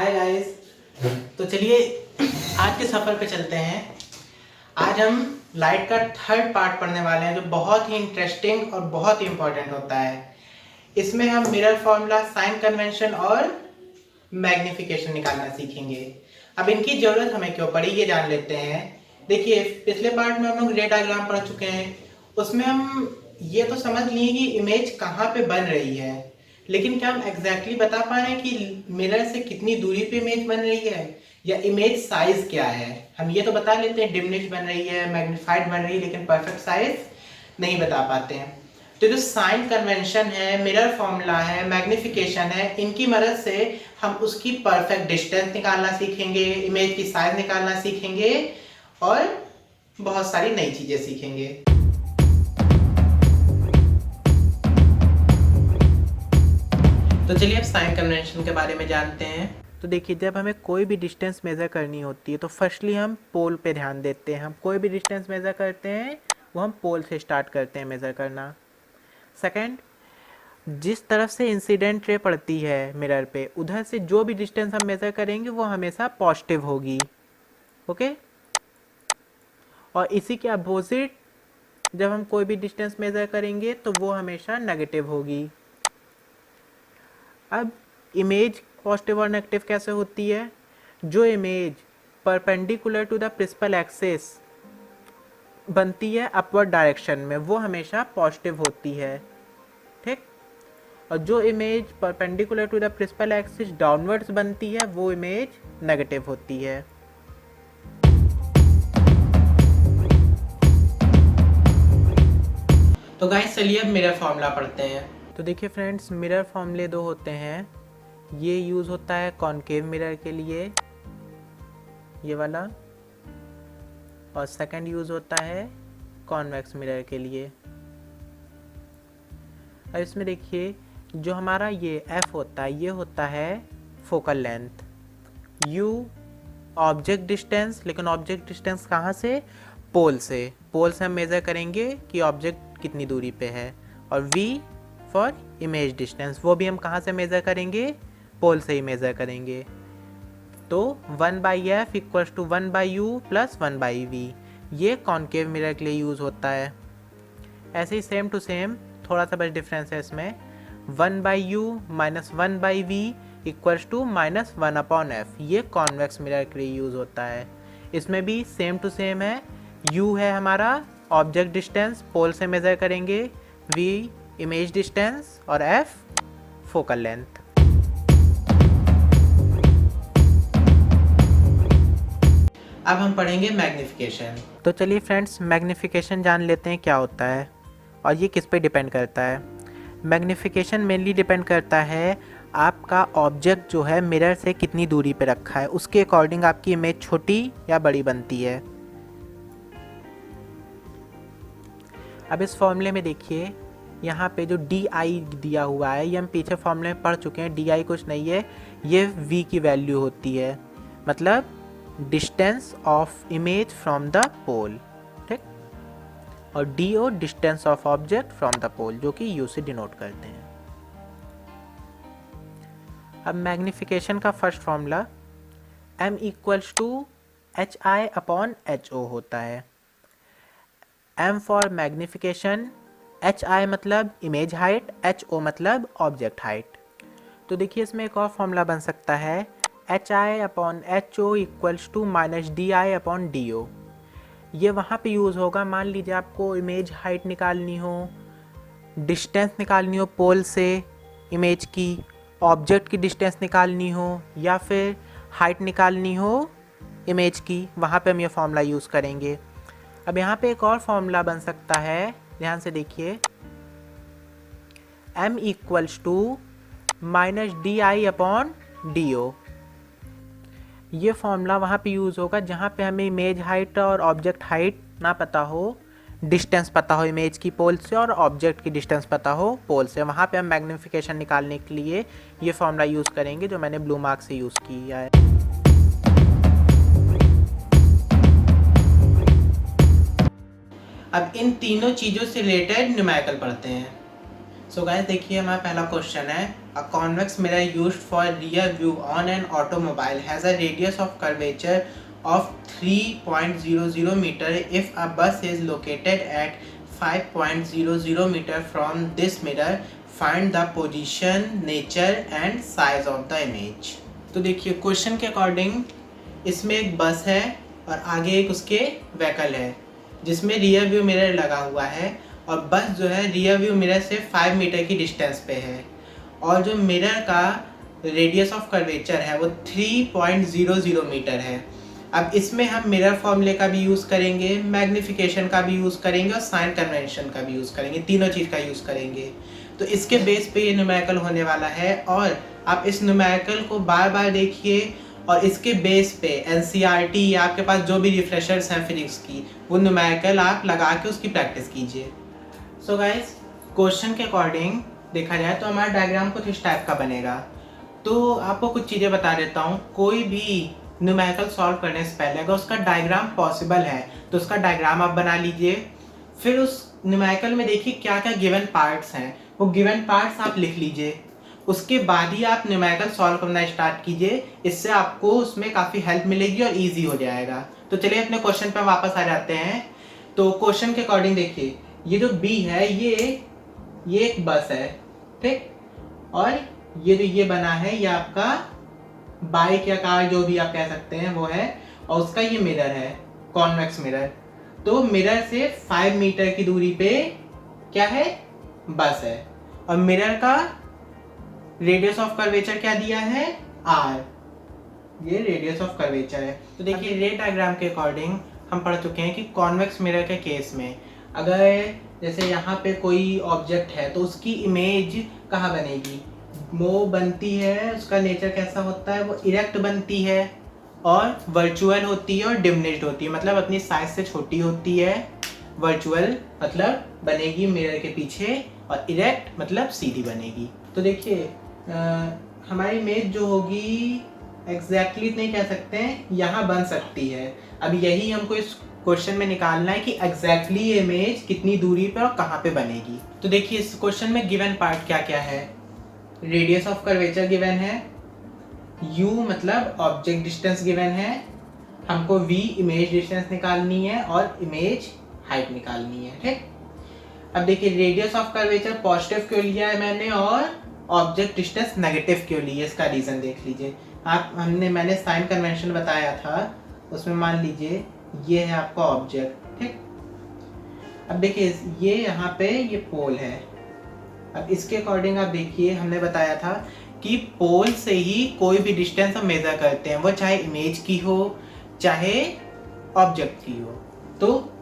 Hi guys. तो चलिए आज के सफ़र पे चलते हैं। आज हम लाइट का थर्ड पार्ट पढ़ने वाले हैं जो बहुत ही इंटरेस्टिंग और बहुत ही इम्पोर्टेंट होता है। इसमें हम मिरर फॉर्मूला, साइन कन्वेंशन और मैग्निफिकेशन निकालना सीखेंगे। अब इनकी ज़रूरत हमें क्यों पड़ी ये जान लेते हैं। देखिए पिछले पार्ट में हम लोग रे डायग्राम पढ़ चुके हैं। उसमें हम ये तो समझ लिए कि इमेज कहाँ पे बन रही है, लेकिन क्या हम एग्जैक्टली बता पा रहे हैं कि मिरर से कितनी दूरी पे इमेज बन रही है या इमेज साइज क्या है। हम ये तो बता लेते हैं डिमिनिश बन रही है, मैग्नीफाइड बन रही है, लेकिन परफेक्ट साइज नहीं बता पाते हैं। तो जो साइन कन्वेंशन है, मिरर फॉर्मूला है, मैग्निफिकेशन है, इनकी मदद से हम उसकी परफेक्ट डिस्टेंस निकालना सीखेंगे, इमेज की साइज निकालना सीखेंगे और बहुत सारी नई चीजें सीखेंगे। तो चलिए अब साइन कन्वेंशन के बारे में जानते हैं। तो देखिए जब हमें कोई भी डिस्टेंस मेज़र करनी होती है तो फर्स्टली हम पोल पे ध्यान देते हैं। हम कोई भी डिस्टेंस मेज़र करते हैं वो हम पोल से स्टार्ट करते हैं मेज़र करना। सेकंड, जिस तरफ से इंसिडेंट रे पड़ती है मिरर पे, उधर से जो भी डिस्टेंस हम मेज़र करेंगे वो हमेशा पॉजिटिव होगी। ओके, और इसी के अपोजिट जब हम कोई भी डिस्टेंस मेज़र करेंगे तो वो हमेशा नेगेटिव होगी। अब इमेज पॉजिटिव और नेगेटिव कैसे होती है? जो image perpendicular to the principal axis बनती है अपवर्ड डायरेक्शन में वो हमेशा पॉजिटिव होती है, ठीक। और जो image perpendicular to the principal axis downwards बनती है वो इमेज नेगेटिव होती है। तो गाइस चलिए अब मिरर फॉर्मूला पढ़ते हैं। तो देखिए फ्रेंड्स, मिरर फॉर्मूले दो होते हैं। ये यूज़ होता है कॉनकेव मिरर के लिए, ये वाला, और सेकंड यूज़ होता है कॉन्वेक्स मिरर के लिए। अब इसमें देखिए जो हमारा ये एफ होता है ये होता है focal length, you object distance, लेकिन ऑब्जेक्ट डिस्टेंस कहाँ से? पोल से। पोल से हम मेज़र करेंगे कि ऑब्जेक्ट कितनी दूरी पे है। और v फॉर इमेज डिस्टेंस, वो भी हम कहाँ से मेज़र करेंगे? पोल से ही मेज़र करेंगे। तो 1/f equals to 1/u plus 1/v, ये कॉनकेव मिरर के लिए यूज़ होता है। ऐसे ही सेम टू सेम, थोड़ा सा बस डिफरेंस है इसमें, 1/u minus 1/v equals to minus 1/f, ये कॉन्वेक्स मिरर के लिए यूज़ होता है। इसमें भी सेम टू सेम है। u है हमारा ऑब्जेक्ट डिस्टेंस, पोल से मेज़र करेंगे, v इमेज डिस्टेंस और f फोकल लेंथ। अब हम पढ़ेंगे मैग्निफिकेशन। तो चलिए फ्रेंड्स, मैग्निफिकेशन जान लेते हैं क्या होता है और ये किस पे डिपेंड करता है। मैग्निफिकेशन मेनली डिपेंड करता है आपका ऑब्जेक्ट जो है मिरर से कितनी दूरी पे रखा है, उसके अकॉर्डिंग आपकी इमेज छोटी या बड़ी बनती है। अब इस फॉर्मूले में देखिए यहाँ पे जो डी आई दिया हुआ है, ये हम पीछे फॉर्मूले में पढ़ चुके हैं। डी आई कुछ नहीं है, ये वी की वैल्यू होती है, मतलब distance of image from the pole, ठीक। और D O distance of object from the pole, जो कि यू से डिनोट करते हैं। अब मैग्निफिकेशन का first formula m equals to H I upon H O होता है। m for magnification, H I मतलब इमेज हाइट, एच ओ मतलब ऑब्जेक्ट हाइट। तो देखिए इसमें एक और फॉर्मूला बन सकता है, H I upon H O equals to minus D I upon D O. ये वहाँ पे यूज़ होगा, मान लीजिए आपको इमेज हाइट निकालनी हो, डिस्टेंस निकालनी हो पोल से इमेज की, ऑब्जेक्ट की डिस्टेंस निकालनी हो, या फिर हाइट निकालनी हो इमेज की, वहाँ पे हम ये फॉर्मूला यूज़ करेंगे। अब यहाँ पे एक और फॉर्मूला बन सकता है, ध्यान से देखिए, m equals to minus D I upon D O. ये फॉर्मूला वहाँ पे यूज़ होगा जहाँ पे हमें इमेज हाइट और ऑब्जेक्ट हाइट ना पता हो, डिस्टेंस पता हो इमेज की पोल से और ऑब्जेक्ट की डिस्टेंस पता हो पोल से। वहाँ पे हम मैग्निफिकेशन निकालने के लिए ये फॉर्मूला यूज़ करेंगे जो मैंने ब्लू मार्क से यूज़ किया है। अब इन तीनों चीज़ों से रिलेटेड न्यूमेरिकल पढ़ते हैं। सो गाइस देखिए हमारा पहला क्वेश्चन है, a convex mirror used for rear view on an automobile has a radius of curvature of 3.00 metre if a bus is located at 5.00 metre from this mirror, find the position, nature and size of the image. तो देखिए question के according इसमें एक बस है और आगे एक उसके व्हीकल है जिसमें रियर व्यू मिरर लगा हुआ है, और बस जो है रियर व्यू मिरर से 5 मीटर की डिस्टेंस पे है, और जो मिरर का रेडियस ऑफ कर्वेचर है वो 3.00 मीटर है। अब इसमें हम मिरर फॉर्मूले का भी यूज़ करेंगे, मैग्नीफिकेशन का भी यूज़ करेंगे और साइन कन्वेंशन का भी यूज़ करेंगे, तीनों चीज़ का यूज़ करेंगे। तो इसके बेस पे ये न्यूमेरिकल होने वाला है, और आप इस न्यूमेरिकल को बार बार देखिए और इसके बेस पे एनसीईआरटी या आपके पास जो भी रिफ्रेशर्स हैं फिजिक्स की, वो न्यूमेरिकल आप लगा के उसकी प्रैक्टिस कीजिए। सो गाइस क्वेश्चन के अकॉर्डिंग देखा जाए तो हमारा डायग्राम कुछ इस टाइप का बनेगा। तो आपको कुछ चीज़ें बता देता हूँ, कोई भी न्यूमेरिकल सॉल्व करने से पहले अगर उसका डायग्राम पॉसिबल है तो उसका डायग्राम आप बना लीजिए। फिर उस न्यूमेरिकल में देखिए क्या क्या गिवन पार्ट्स हैं, वो गिवन पार्ट्स आप लिख लीजिए। उसके बाद ही आप न्यूमेरिकल सॉल्व करना स्टार्ट कीजिए, इससे आपको उसमें काफ़ी हेल्प मिलेगी और ईजी हो जाएगा। तो चलिए अपने क्वेश्चन पर वापस आ जाते हैं। तो क्वेश्चन के अकॉर्डिंग देखिए, ये जो बी है ये एक बस है, ठीक, और ये जो ये बना है ये आपका बाइक या कार जो भी आप कह सकते हैं वो है, और उसका ये मिरर है, कॉन्वेक्स मिरर। तो मिरर से 5 मीटर की दूरी पे क्या है, बस है, और मिरर का रेडियस ऑफ कर्वेचर क्या दिया है, आर, ये रेडियस ऑफ कर्वेचर है। तो देखिए रे डायग्राम के अकॉर्डिंग हम पढ़ चुके हैं कि कॉन्वेक्स मिरर के केस में अगर जैसे यहाँ पे कोई ऑब्जेक्ट है तो उसकी इमेज कहाँ बनेगी, वो बनती है, उसका नेचर कैसा होता है, वो इरेक्ट बनती है और वर्चुअल होती है और डिमिनिश्ड होती है, मतलब अपनी साइज से छोटी होती है। वर्चुअल मतलब बनेगी मिरर के पीछे, और इरेक्ट मतलब सीधी बनेगी। तो देखिए हमारी इमेज जो होगी एग्जैक्टली नहीं कह सकते हैं, यहाँ बन सकती है। अब यही हमको इस क्वेश्चन में निकालना है कि एग्जैक्टली इमेज कितनी दूरी पे और कहाँ पे बनेगी। तो देखिए इस क्वेश्चन में गिवन पार्ट क्या क्या है, रेडियस ऑफ कर्वेचर गिवन है, u मतलब ऑब्जेक्ट डिस्टेंस गिवन है, हमको v इमेज डिस्टेंस निकालनी है और इमेज हाइट निकालनी है, ठीक। अब देखिए रेडियस ऑफ कर्वेचर पॉजिटिव क्यों लिया है मैंने और ऑब्जेक्ट डिस्टेंस नेगेटिव क्यों लिया है, इसका रीज़न देख लीजिए आप। मैंने साइन कन्वेंशन बताया था, उसमें मान लीजिए ये है आपका ऑब्जेक्ट, ठीक। अब देखिए ये यहाँ पे ये पोल है। अब इसके अकॉर्डिंग आप देखिए हमने बताया था कि पोल से ही कोई भी डिस्टेंस हम मेज़र करते हैं, वो चाहे इमेज की हो चाहे ऑब्जेक्ट की हो। तो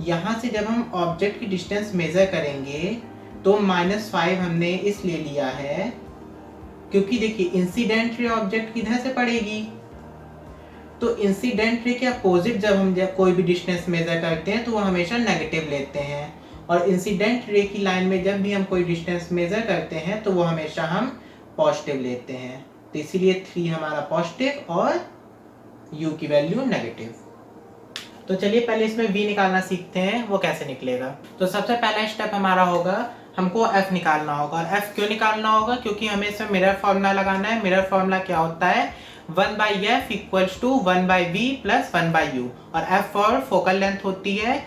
यहाँ से जब हम ऑब्जेक्ट की डिस्टेंस मेज़र करेंगे तो -5 हमने इसलिए लिया है क्योंकि देखिए इंसिडेंट रे ऑब्जेक्ट किधर से पड़ेगी, तो इंसिडेंट रे के अपोजिट जब कोई भी डिस्टेंस मेज़र करते हैं तो वो हमेशा नेगेटिव लेते हैं, और इंसिडेंट रे की लाइन में जब भी हम कोई डिस्टेंस मेज़र करते हैं तो वो हमेशा हम पॉजिटिव लेते हैं। तो इसीलिए 3 हमारा पॉजिटिव और u की वैल्यू नेगेटिव। तो चलिए पहले इसमें v निकालना सीखते हैं, वो कैसे निकलेगा। तो सबसे पहला स्टेप हमारा होगा, हमको f निकालना होगा। और f क्यों निकालना होगा, क्योंकि हमें इसमें मिरर फॉर्मूला लगाना है। मिरर फॉर्मूला क्या होता है, 1/f equals to 1/v plus 1/u, और f फॉर फोकल लेंथ होती है,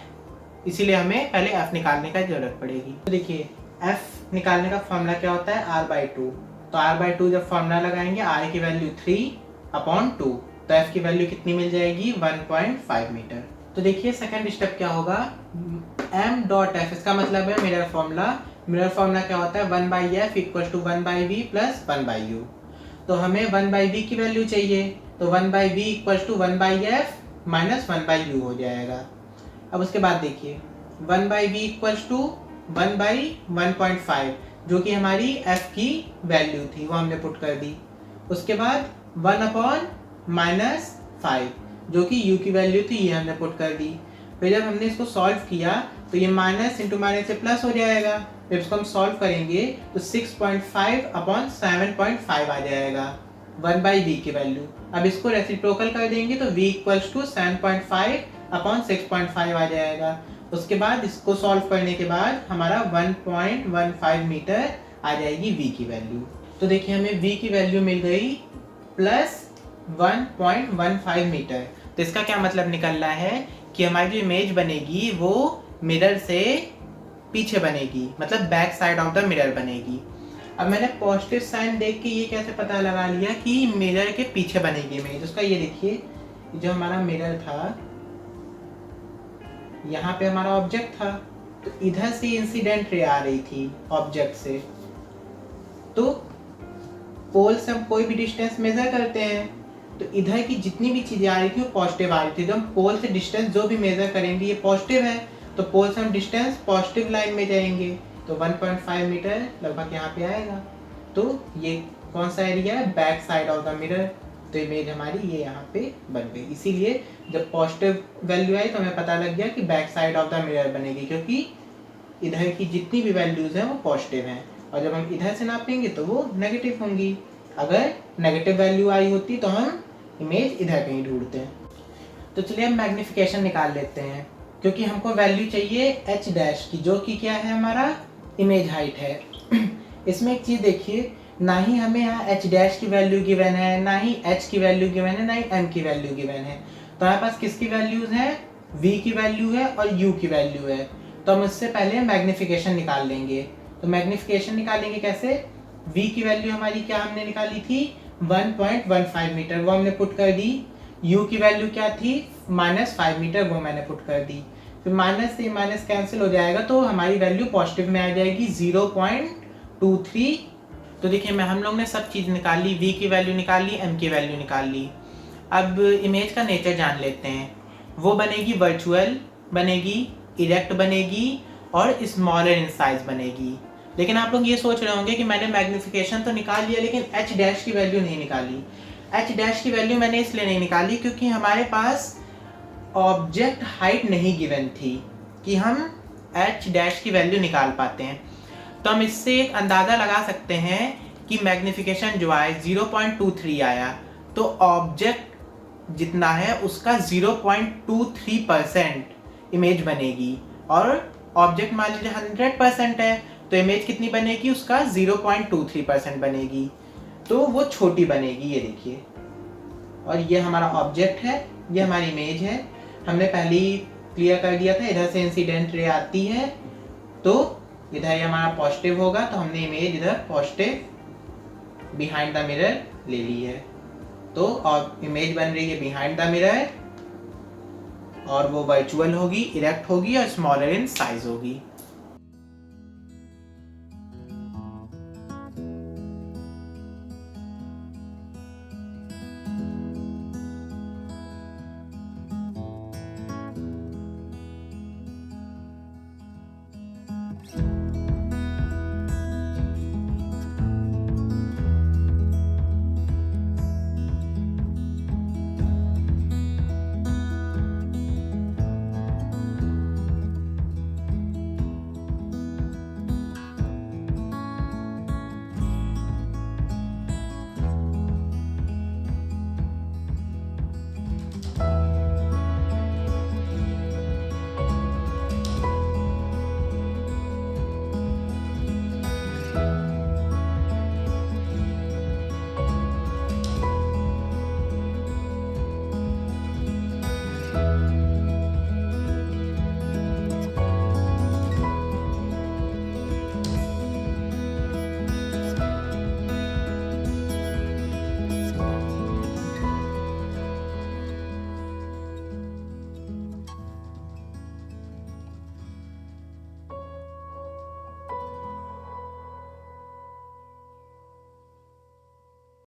इसीलिए हमें पहले f निकालने का जरूरत पड़ेगी। तो देखिए f निकालने का फॉर्मूला क्या होता है, r/2। तो r/2 जब फॉर्मूला लगाएंगे, r की वैल्यू 3/2, तो f की वैल्यू कितनी मिल जाएगी, 1.5 मीटर। तो देखिए सेकंड स्टेप क्या होगा, m.f, इसका मतलब है मिरर फॉर्मूला। मिरर फॉर्मूला क्या होता है, 1/f equals to 1/v plus 1/u। तो हमें 1/v की वैल्यू चाहिए, तो 1/v equals to 1/f minus 1/u हो जाएगा। अब उसके बाद देखिए 1/v इक्वल्स टू 1/1.5, जो कि हमारी f की वैल्यू थी, वो हमने पुट कर दी। उसके बाद 1/-5, जो कि u की वैल्यू थी, ये हमने पुट कर दी। फिर जब हमने इसको सॉल्व किया तो ये माइनस इंटू माइनस से प्लस हो जाएगा। जब इसको हम सॉल्व करेंगे तो 6.5/7.5 आ जाएगा 1/v की वैल्यू। अब इसको रेसिप्रोकल कर देंगे तो v इक्वल्स टू 7.5/6.5 आ जाएगा। उसके बाद इसको सॉल्व करने के बाद हमारा 1.15 मीटर आ जाएगी v की वैल्यू। तो देखिए हमें v की वैल्यू मिल गई प्लस 1.15 मीटर। तो इसका क्या मतलब निकल रहा है कि हमारी जो इमेज बनेगी वो मिरर से पीछे बनेगी, मतलब back side of the mirror बनेगी। अब मैंने पॉजिटिव साइन देख के ये कैसे पता लगा लिया कि मिरर के पीछे बनेगी इमेज। उसका ये देखिए, जो हमारा मिरर था, यहाँ पे हमारा ऑब्जेक्ट था, तो इधर से इंसिडेंट रे आ रही थी ऑब्जेक्ट से। तो पोल से हम कोई भी डिस्टेंस मेजर करते हैं, तो इधर की जितनी भी चीजें आ रही थी वो पॉजिटिव आ रही थी। तो हम पोल से डिस्टेंस जो भी मेजर करेंगे ये पॉजिटिव है, तो पोल से हम डिस्टेंस पॉजिटिव लाइन में जाएंगे। तो 1.5 मीटर लगभग यहाँ पे आएगा। तो ये कौन सा एरिया है? Back side of the mirror. तो इमेज हमारी ये यहाँ पे बन गई। इसीलिए जब पॉजिटिव वैल्यू आई तो हमें पता लग गया कि back side of the mirror बनेगी, क्योंकि इधर की जितनी भी वैल्यूज हैं वो पॉजिटिव हैं, और जब हम इधर से नापेंगे तो वो नेगेटिव होंगी। अगर नेगेटिव वैल्यू आई होती तो हम इमेज इधर कहीं ढूंढते हैं। तो चलिए हम मैग्निफिकेशन निकाल लेते हैं, क्योंकि हमको वैल्यू चाहिए h डैश की, जो कि क्या है? हमारा इमेज हाइट है। इसमें एक चीज़ देखिए, ना ही हमें यहाँ h डैश की वैल्यू गिवन है, ना ही h की वैल्यू गिवन है, ना ही m की वैल्यू गिवन है। तो हमारे पास किसकी वैल्यूज है? v की वैल्यू है और u की वैल्यू है। तो हम इससे पहले मैग्निफिकेशन निकाल लेंगे। तो मैग्निफिकेशन निकालेंगे कैसे? v की वैल्यू हमारी क्या हमने निकाली थी? 1.15 मीटर, वो हमने पुट कर दी। u की वैल्यू क्या थी? -5 मीटर, वो मैंने पुट कर दी। फिर माइनस से माइनस कैंसिल हो जाएगा, तो हमारी वैल्यू पॉजिटिव में आ जाएगी 0.23। तो देखिए हम लोग ने सब चीज़ निकाल ली, v की वैल्यू निकाल ली, m की वैल्यू निकाल ली। अब इमेज का नेचर जान लेते हैं। वो बनेगी वर्चुअल बनेगी, इरेक्ट बनेगी और स्मॉलर इन साइज बनेगी। लेकिन आप लोग ये सोच रहे होंगे कि मैंने मैग्निफिकेशन तो निकाल लिया लेकिन h डैश की वैल्यू नहीं निकाली। h डैश की वैल्यू मैंने इसलिए नहीं निकाली क्योंकि हमारे पास ऑब्जेक्ट हाइट नहीं गिवन थी कि हम h डैश की वैल्यू निकाल पाते हैं। तो हम इससे एक अंदाज़ा लगा सकते हैं कि मैग्निफिकेशन जो आए 0.23 आया, तो ऑब्जेक्ट जितना है उसका 0.23% इमेज बनेगी, और ऑब्जेक्ट मान लीजिए 100% है तो इमेज कितनी बनेगी? उसका 0.23% बनेगी। तो वो छोटी बनेगी, ये देखिए। और ये हमारा ऑब्जेक्ट है, ये हमारी इमेज है। हमने पहले ही क्लियर कर दिया था, इधर से इंसिडेंट रे आती है तो इधर ये हमारा पॉजिटिव होगा, तो हमने इमेज इधर पॉजिटिव बिहाइंड द मिरर ले ली है। तो और इमेज बन रही है बिहाइंड द मिरर, और वो वर्चुअल होगी, इरेक्ट होगी और स्मॉलर इन साइज होगी।